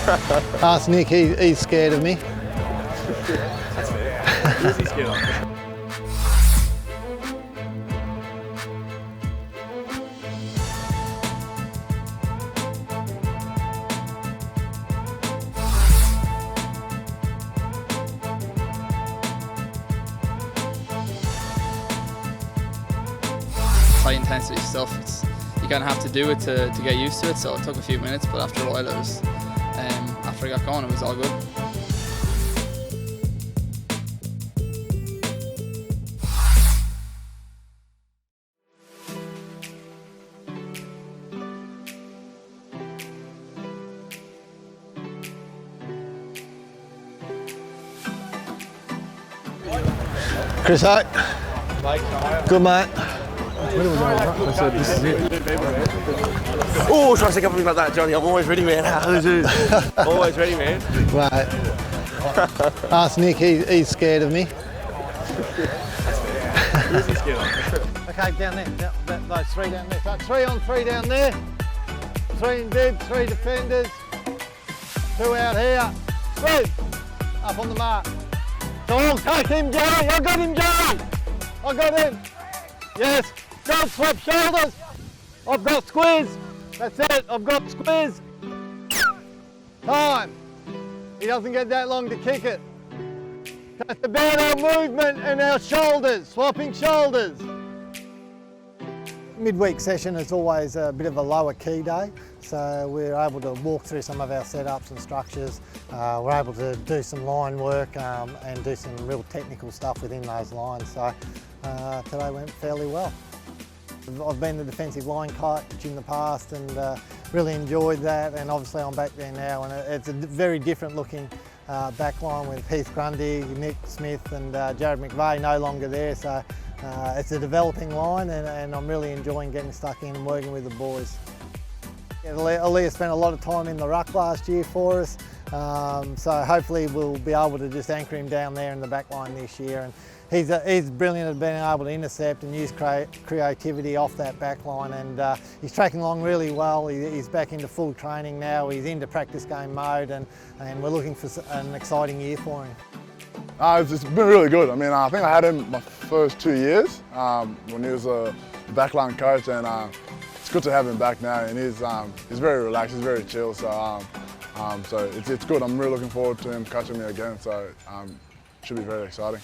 Ask Nick, he's scared of me. That's fair. Who is he scared of? High intensity stuff. You're going to have to do it to get used to it, so it took a few minutes, but after a while after I got going it was all good. Chris Oak. Good mate. I said, this is it. Oh, try to say something like that, Johnny. I'm always ready, man. Always ready, man. Right. Ask Nick, he's scared of me. That's fair. Who is he scared of? Okay, down there. Those three down there. So 3 on 3 down there. 3 in dead, 3 defenders. 2 out here. 3. Up on the mark. Dog, take him, Jerry. I got him, Jerry. I got him. Yes. Don't swap shoulders. I've got squeeze. That's it. I've got squeeze. Time. He doesn't get that long to kick it. That's about our movement and our shoulders. Swapping shoulders. Midweek session is always a bit of a lower key day, so we're able to walk through some of our setups and structures. We're able to do some line work and do some real technical stuff within those lines, so today went fairly well. I've been the defensive line coach in the past and really enjoyed that, and obviously I'm back there now, and it's a very different looking back line with Heath Grundy, Nick Smith and Jared McVeigh no longer there, so it's a developing line and I'm really enjoying getting stuck in and working with the boys. Aaliyah spent a lot of time in the ruck last year for us, so hopefully we'll be able to just anchor him down there in the back line this year. And he's brilliant at being able to intercept and use creativity off that back line, and he's tracking along really well. He's back into full training now, he's into practice game mode, and we're looking for an exciting year for him. It's been really good. I mean, I think I had him my first 2 years when he was a backline coach, and it's good to have him back now. And he's very relaxed, he's very chill. So it's good. I'm really looking forward to him coaching me again. So it should be very exciting.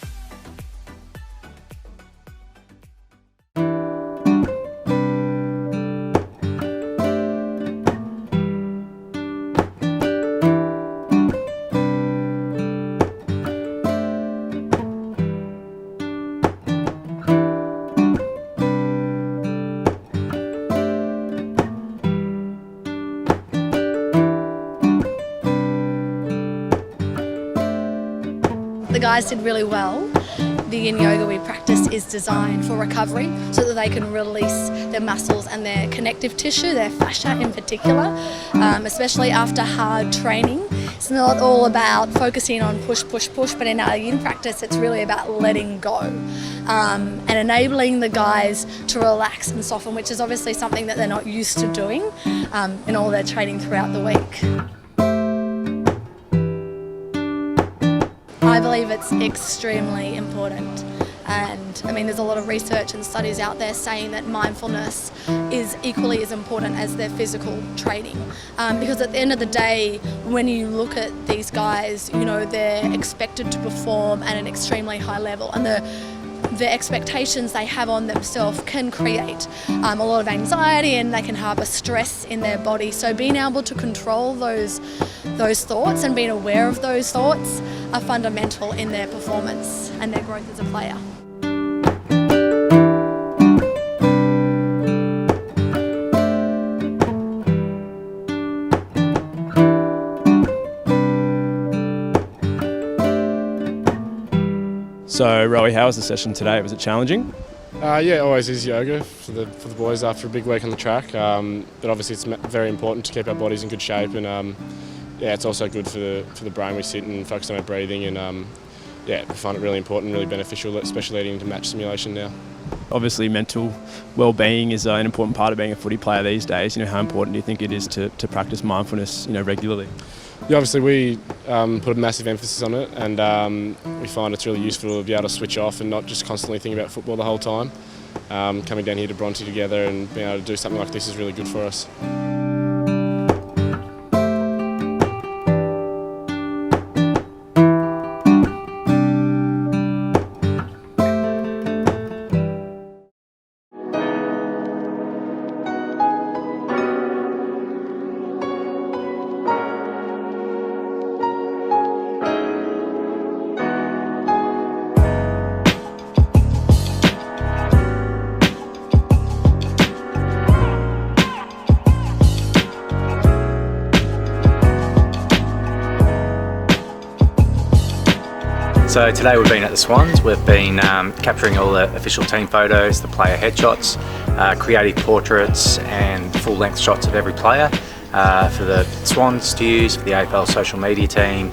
The guys did really well. The yin yoga we practice is designed for recovery so that they can release their muscles and their connective tissue, their fascia in particular, especially after hard training. It's not all about focusing on push, push, push, but in our yin practice it's really about letting go and enabling the guys to relax and soften, which is obviously something that they're not used to doing in all their training throughout the week. I believe it's extremely important, and I mean there's a lot of research and studies out there saying that mindfulness is equally as important as their physical training, because at the end of the day when you look at these guys, you know, they're expected to perform at an extremely high level, and the expectations they have on themselves can create a lot of anxiety, and they can harbour stress in their body. So being able to control those thoughts and being aware of those thoughts are fundamental in their performance and their growth as a player. So, Rowie, how was the session today? Was it challenging? Yeah, always is yoga for the boys after a big week on the track. But obviously, it's very important to keep our bodies in good shape, and yeah, it's also good for the brain. We sit and focus on our breathing, and yeah, we find it really important, really beneficial, especially leading into match simulation now. Obviously, mental well-being is an important part of being a footy player these days. You know, how important do you think it is to practice mindfulness, you know, regularly? Yeah, obviously we put a massive emphasis on it, and we find it's really useful to be able to switch off and not just constantly think about football the whole time. Coming down here to Bronte together and being able to do something like this is really good for us. So today we've been at the Swans. We've been capturing all the official team photos, the player headshots, creative portraits and full-length shots of every player for the Swans to use, for the AFL social media team,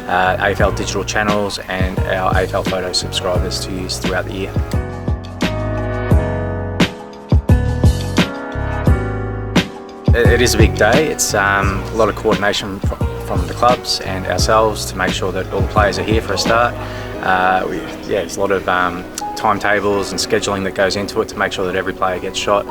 AFL digital channels and our AFL photo subscribers to use throughout the year. It is a big day. It's a lot of coordination from the clubs and ourselves to make sure that all the players are here for a start. There's a lot of timetables and scheduling that goes into it to make sure that every player gets shot.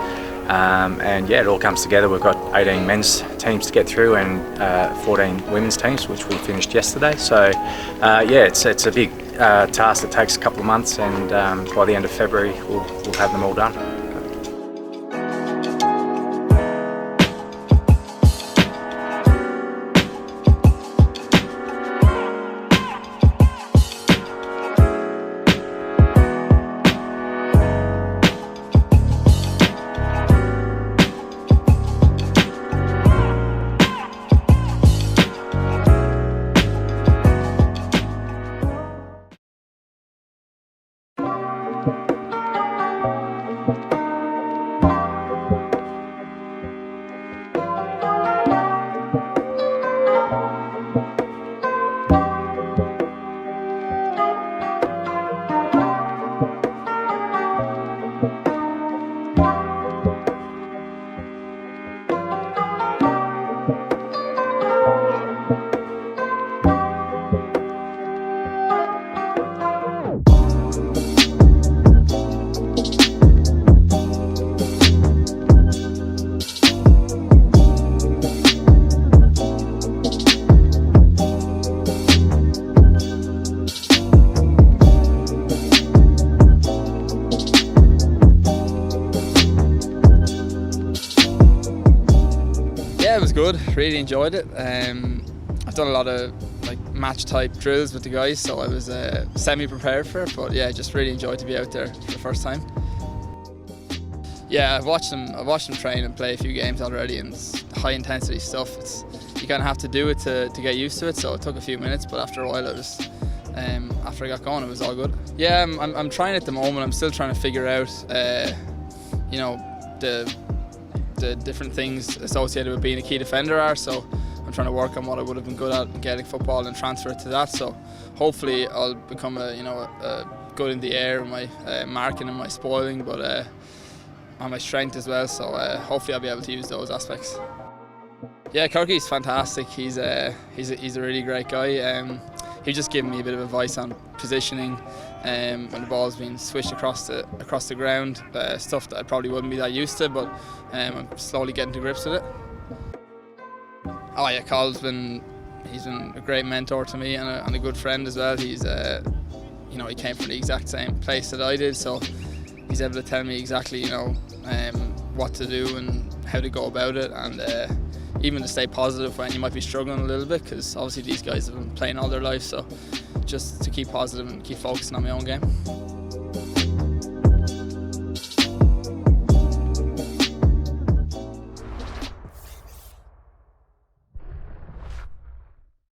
It all comes together. We've got 18 men's teams to get through and 14 women's teams, which we finished yesterday. So it's a big task that takes a couple of months, and by the end of February we'll have them all done. Yeah, it was good. Really enjoyed it. I've done a lot of match type drills with the guys, so I was semi-prepared for it. But yeah, just really enjoyed to be out there for the first time. Yeah, I've watched them train and play a few games already, and it's high intensity stuff. You kind of have to do it to get used to it. So it took a few minutes, but after a while, after I got going, it was all good. Yeah, I'm trying at the moment. I'm still trying to figure out, the different things associated with being a key defender are. So I'm trying to work on what I would have been good at in Gaelic football and transfer it to that. So hopefully I'll become a good in the air in my marking and my spoiling, but on my strength as well. So hopefully I'll be able to use those aspects. Yeah, Kirky's fantastic. He's a really great guy. He just gave me a bit of advice on positioning when the ball's being switched across the ground, stuff that I probably wouldn't be that used to, but I'm slowly getting to grips with it. Oh yeah, Cole's he's been a great mentor to me and a good friend as well. He's he came from the exact same place that I did, so he's able to tell me exactly what to do and how to go about it, and even to stay positive when you might be struggling a little bit, because obviously these guys have been playing all their life, so just to keep positive and keep focusing on my own game.